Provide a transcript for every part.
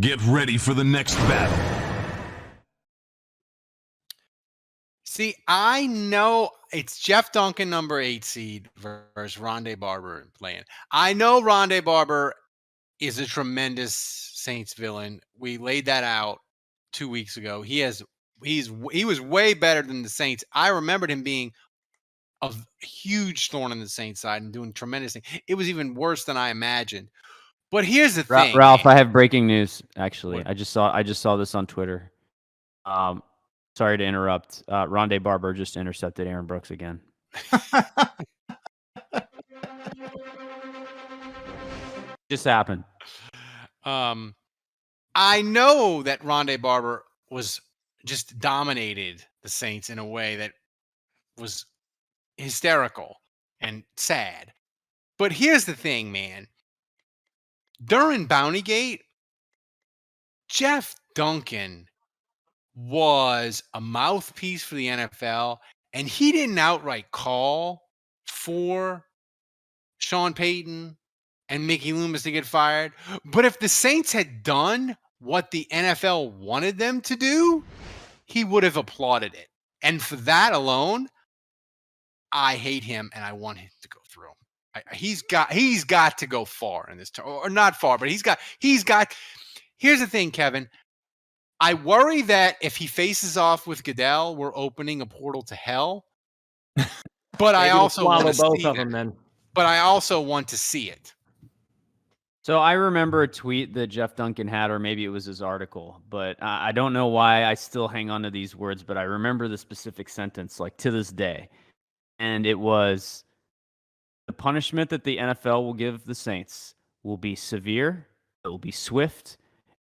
Get ready for the next battle. See, I know it's Jeff Duncan, number 8 seed, versus Ronde Barber playing. I know Ronde Barber is a tremendous Saints villain. We laid that out 2 weeks ago. He was way better than the Saints. I remembered him being a huge thorn in the Saints side and doing tremendous things. It was even worse than I imagined. But here's the thing, Ralph, man. I have breaking news. Actually, What? I just saw this on Twitter. Sorry to interrupt. Ronde Barber just intercepted Aaron Brooks again. Just happened. I know that Ronde Barber was just dominated the Saints in a way that was hysterical and sad. But here's the thing, man. During Bountygate, Jeff Duncan was a mouthpiece for the NFL, and he didn't outright call for Sean Payton and Mickey Loomis to get fired. But if the Saints had done what the NFL wanted them to do, he would have applauded it. And for that alone, I hate him and I want him to go through. He's got to go far in this or not far, but he's got. Here's the thing, Kevin. I worry that if he faces off with Goodell, we're opening a portal to hell. But I also want to both see of it. them then. But I also want to see it. So I remember a tweet that Jeff Duncan had, or maybe it was his article, but I don't know why I still hang on to these words, but I remember the specific sentence, like to this day. And it was, the punishment that the NFL will give the Saints will be severe, it will be swift,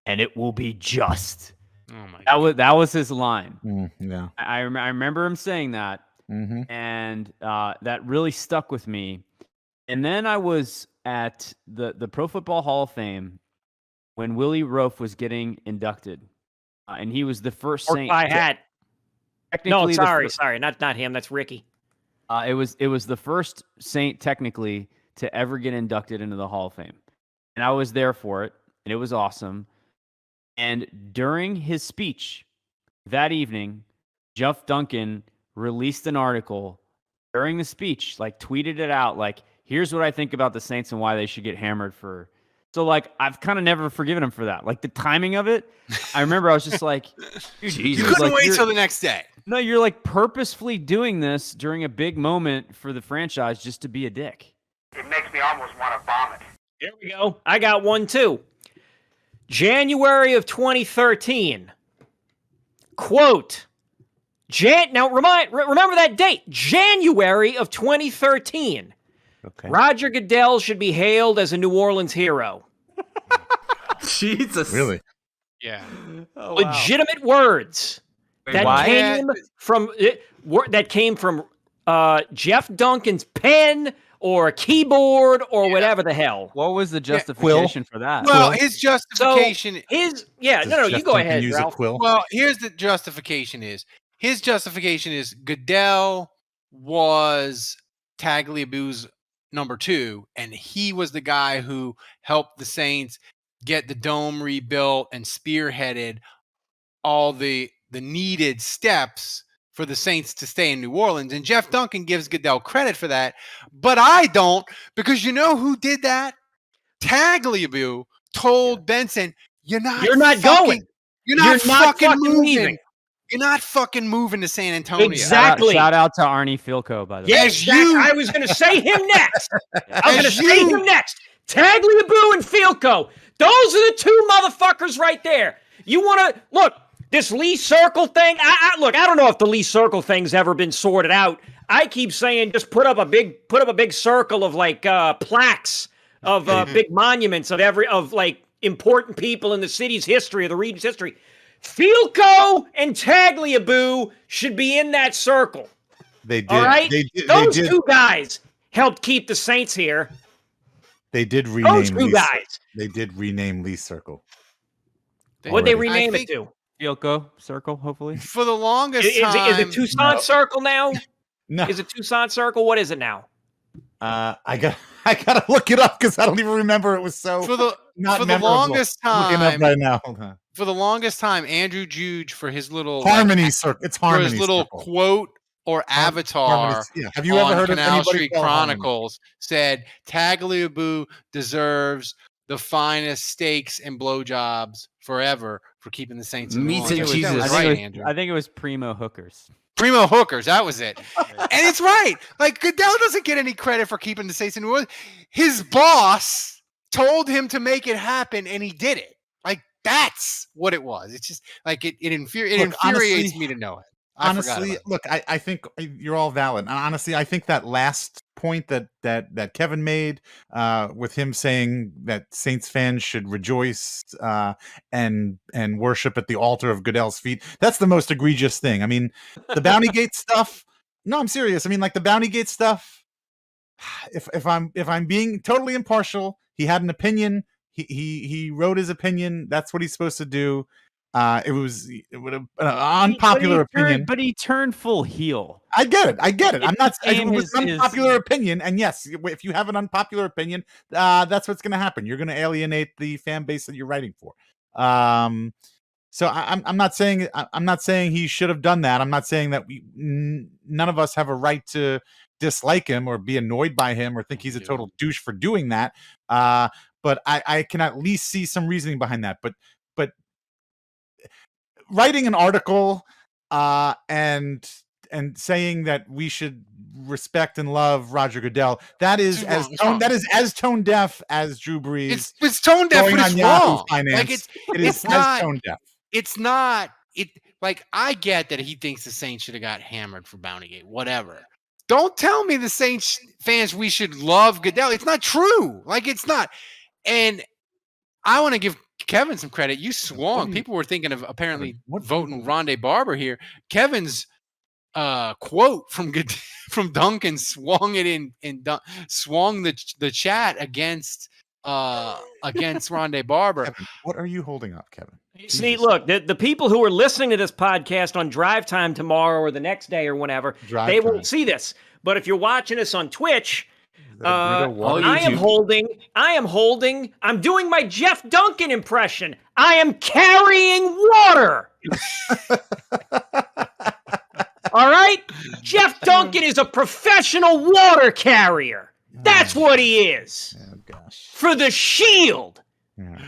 and it will be just. Oh my God. That was his line. Yeah. I remember him saying that, and that really stuck with me. And then I was at the Pro Football Hall of Fame when Willie Roaf was getting inducted, and he was the first Saint. I had. No, technically sorry, not him. That's Ricky. It was the first Saint technically to ever get inducted into the Hall of Fame, and I was there for it, and it was awesome. And during his speech that evening, Jeff Duncan released an article during the speech, like tweeted it out, like, here's what I think about the Saints and why they should get hammered for. So, like, I've kind of never forgiven him for that. Like, the timing of it, I remember I was just like, dude, You couldn't wait till the next day. No, you're like purposefully doing this during a big moment for the franchise just to be a dick. It makes me almost want to vomit. Here we go. I got one too. January of 2013. Quote. Now remember that date. January of 2013. Okay. Roger Goodell should be hailed as a New Orleans hero. Jesus. Really? Yeah. Oh, Legitimate words that came from Jeff Duncan's pen or keyboard or whatever the hell. What was the justification for that? Well, his justification. You go ahead, Ralph. Well, here's the justification is. His justification is Goodell was Tagliabue's number 2, and he was the guy who helped the Saints get the dome rebuilt and spearheaded all the needed steps for the Saints to stay in New Orleans. And Jeff Duncan gives Goodell credit for that, but I don't, because you know who did that? Tagliabue told Benson, you're not going. You're not fucking moving. leaving. You're not fucking moving to San Antonio. Exactly. Shout out to Arnie Filco, by the way. Yes, I was going to say him next. Tagliabue and Filco. Those are the two motherfuckers right there. You want to look this Lee Circle thing? I don't know if the Lee Circle thing's ever been sorted out. I keep saying just put up a big circle of like plaques of big monuments of like important people in the city's history, of the region's history. Filco and Tagliabue should be in that circle. They did. All right? Those did. two guys helped keep the Saints here. They did rename Those two guys. They did rename Lee Circle. What'd they rename it to? Filco Circle, hopefully. For the longest time. Is it Tucson Circle now? No. Is it Tucson Circle? What is it now? I gotta look it up because I don't even remember. It was so. not for the memorable. longest I'm looking up time, right now. Hold on. for the longest time, Andrew Juge for his little Harmony Circle. It's for Harmony his little Circle. quote or Harmony. avatar Yeah. Have you ever on heard of Canal anybody Street called Harmony? Chronicles said Tagliabue deserves the finest steaks and blowjobs forever for keeping the Saints in New Meat Orleans. and That cheeses. was I right, think, Andrew. I think it was Primo Hookers. Primo Hookers, that was it. And it's right. Like Goodell doesn't get any credit for keeping the Saints in New Orleans. His boss told him to make it happen, and he did it. Like that's what it was. It's just like it infuriates honestly- me to know it. Honestly, look, I think you're all valid. And honestly, I think that last point that Kevin made with him saying that Saints fans should rejoice and worship at the altar of Goodell's feet, that's the most egregious thing. I mean, the Bounty Gate stuff. No, I'm serious. I mean, like the Bounty Gate stuff. If I'm being totally impartial, he had an opinion. He wrote his opinion. That's what he's supposed to do. It was an unpopular opinion, but he turned full heel. I get it. I'm not. became It was an unpopular opinion, and yes, if you have an unpopular opinion, that's what's going to happen. You're going to alienate the fan base that you're writing for. So I'm not saying he should have done that. I'm not saying that none of us have a right to dislike him or be annoyed by him or think he's a total douche for doing that. But I can at least see some reasoning behind that. But writing an article and saying that we should respect and love Roger Goodell, that is as tone deaf as Drew Brees. It's tone deaf, but it's wrong. Like it it's is not tone deaf. It's not it. Like I get that he thinks the Saints should have got hammered for Bountygate, whatever. Don't tell me the Saints fans we should love Goodell. It's not true. Like it's not. And I want to give Kevin some credit. You swung. People were thinking of apparently voting Ronde Barber here. Kevin's quote from Duncan swung it swung the chat against Ronde Barber. Kevin, what are you holding up, Kevin? Sneak, look, the people who are listening to this podcast on drive time tomorrow or the next day or whenever, they won't see this. But if you're watching us on Twitch, I'm doing my Jeff Duncan impression. I am carrying water. All right? Jeff Duncan is a professional water carrier. That's what he is. Oh, gosh. For the Shield.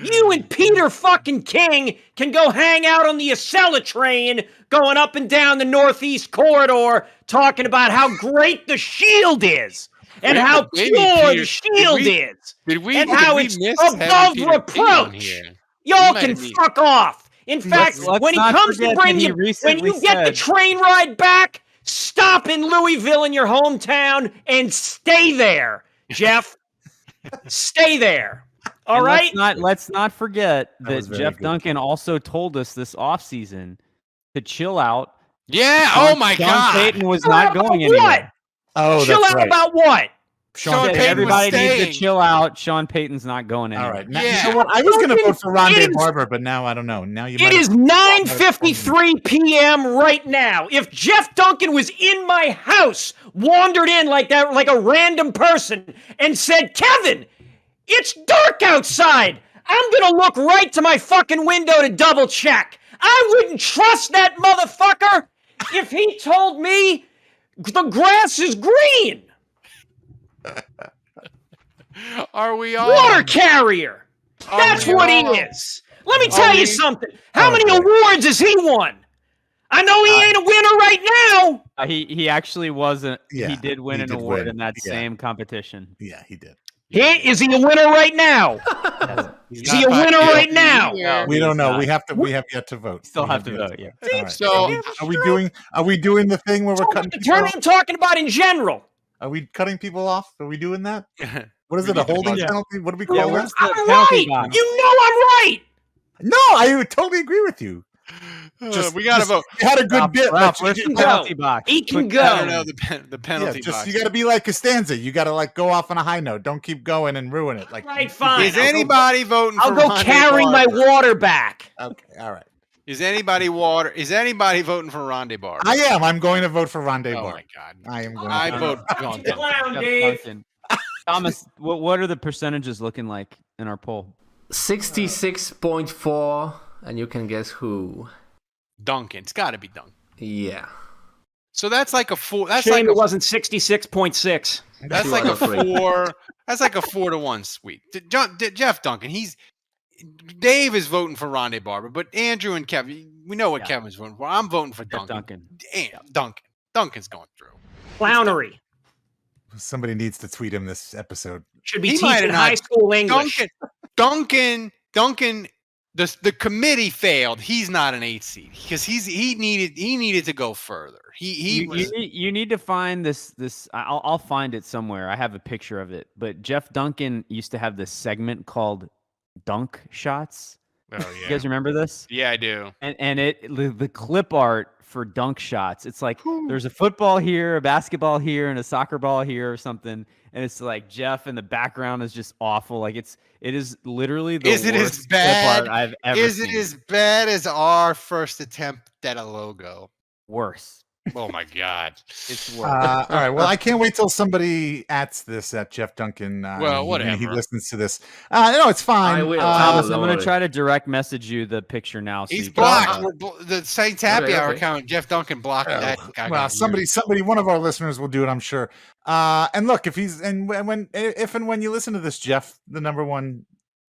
You and Peter fucking King can go hang out on the Acela train going up and down the Northeast Corridor talking about how great the Shield is and how pure the Shield is and how it's above reproach. Y'all can fuck off. In fact, when he comes to bring you, when you get the train ride back, stop in Louisville in your hometown and stay there, Jeff. Stay there. All right. Let's not forget That that Jeff Duncan also told us this offseason to chill out. Yeah. Sean God. Payton was Chill not out about going anywhere. what? Oh, Chill that's out right. about what? Sean Said Payton everybody was needs staying. to chill out. Sean Payton's not going anywhere. All right. Now, Yeah. you know what? I was going to vote for Ronde It is- Barber, but now I don't know. Now you. It is 9:53 p.m. right now. If Jeff Duncan was in my house, wandered in like that, like a random person, and said, "Kevin, it's dark outside. I'm gonna look right to my fucking window to double check." I wouldn't trust that motherfucker if he told me the grass is green. Are we all Water carrier. That's we what he all- is. Let me tell you something. How many boy. awards has he won? I know he ain't a winner right now. He actually wasn't. Yeah, he did win he an did award win. in that Yeah. same competition. Yeah, he did. Is he a winner right now? Is he a winner right now? We don't know. not. We have yet to vote. Still We have to yet vote. Yeah. All right. So Are we doing the thing where we're cutting people Turn off? I'm talking about in general. Are we cutting people off? Are we doing that? What is We it? A need to holding vote. penalty? What do we Yeah, call where's it? the I'm penalty right. box? You know I'm right. No, I totally agree with you. we got to vote. You had a good bit. Ralph, but where's you the just- penalty box? He can I go. don't know the penalty box. you got to be like Costanza. You got to like go off on a high note. Don't keep going and ruin it. Like, Right, fine. Is anybody voting I'll for go Ronde carry my Barber? water back. Okay, all right. Is anybody voting for Ronde Barber? I am. I'm going to vote for Ronde Oh Barber. my God! I am going. I to vote Duncan. Clown, Jeff Dave. Duncan. Thomas, what are the percentages looking like in our poll? 66.4, and you can guess who. Duncan. It's got to be Duncan. Yeah. So that's like a 4. That's Shame like it wasn't 66.6. That's Two like out a of three. 4. That's like a 4-1 sweep. Jeff Duncan. Dave is voting for Ronde Barber, but Andrew and Kevin, we know what Kevin's voting for. I'm voting for Jeff Duncan. Duncan. Duncan's going through. Clownery. Somebody needs to tweet him this episode. Should be He might teaching have not- high school English. Duncan. The committee failed. He's not an 8 seed because he needed to go further. You need to find this. I'll find it somewhere. I have a picture of it. But Jeff Duncan used to have this segment called Dunk Shots. Oh You yeah. guys remember this? Yeah, I do. And the clip art for dunk shots, it's like there's a football here, a basketball here, and a soccer ball here or something. And it's like Jeff in the background is just awful. Like it is literally the Is it as worst bad? clip art I've ever Is seen. it as bad as our first attempt at a logo? Worse? Oh my god. It's worse. All right. Well, I can't wait till somebody ats this at Jeff Duncan. Well, when he whatever. listens to this. No, it's fine. I will. Thomas, I'm don't going to worry. try to direct message you the picture now. So He's you can- blocked. The Saints Happy Okay, Hour okay. account. Jeff Duncan blocked that guy. Well, somebody, one of our listeners will do it, I'm sure. And look, if and when you listen to this, Jeff, the #1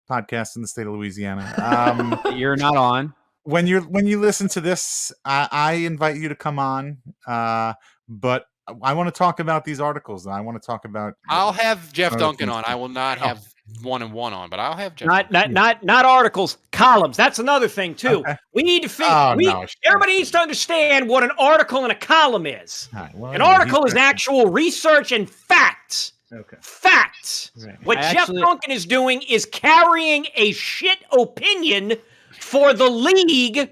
podcast in the state of Louisiana, You're not on. when you listen to this, I invite you to come on. But I want to talk about these articles, and I want to talk about. I'll have Jeff Other Duncan things on. too. I will not Oh. have 1 and 1 on, but I'll have Jeff. Not articles, columns. That's another thing too. Okay. We need to figure. Oh, no. Everybody needs to understand what an article and a column is. All right, well, An anyway, article he's is back. actual research and facts. Okay. Facts. Right. What I Jeff actually- Duncan is doing is carrying a shit opinion for the league.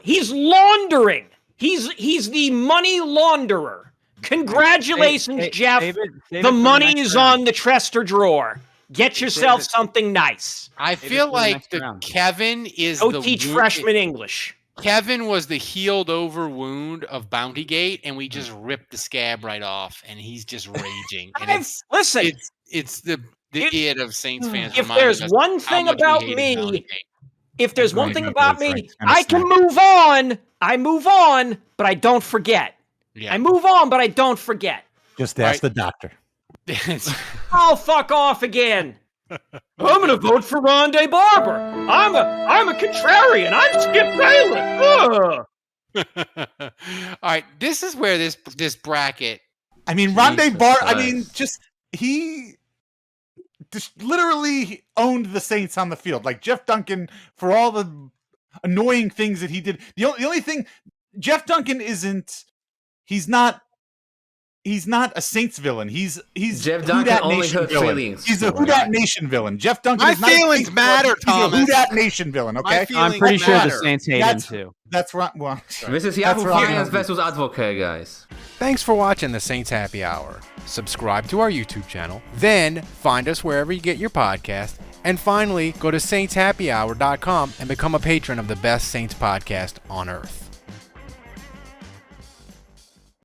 He's laundering. He's the money launderer. Congratulations, Hey, Jeff. save it the for money next is round. on the Trester drawer. Get yourself it. something nice. I Maybe feel for the like next the round. Kevin is Go the teach wound- freshman English. Kevin was the healed over wound of Bountygate, and we just ripped the scab right off, and he's just raging. And Listen, it's the If- id of Saints fans. if reminding there's us one how thing much we about hated me, Bountygate. if there's one Right, thing no, about that's me, right. Kinda I can snack. move on. I move on, but I don't forget. Yeah. I move on, but I don't forget. Just Right. ask the doctor. Oh, fuck off again. I'm gonna vote for Ronde Barber. I'm a contrarian. I'm Skip Bayless. Ugh. All right, this is where this bracket. I mean, Ronde Jesus Barber. I Christ. mean, he just literally owned the Saints on the field. Like Jeff Duncan, for all the annoying things that he did. The only thing Jeff Duncan isn't. He's not a Saints villain. He's Jeff Who Duncan Dat only Nation hurt villain. feelings. He's a Who Dat Nation villain. Jeff Duncan. My is not a feelings Saints villain. matter, He's a Who Thomas. Dat Nation villain. Okay, feelings I'm pretty sure the matter. Saints hate him That's- too. that's right. Well, This is That's Yahoo right. Finance versus Advocate, guys. Thanks for watching the Saints Happy Hour. Subscribe to our YouTube channel, then find us wherever you get your podcast, and finally go to saintshappyhour.com and become a patron of the best Saints podcast on earth.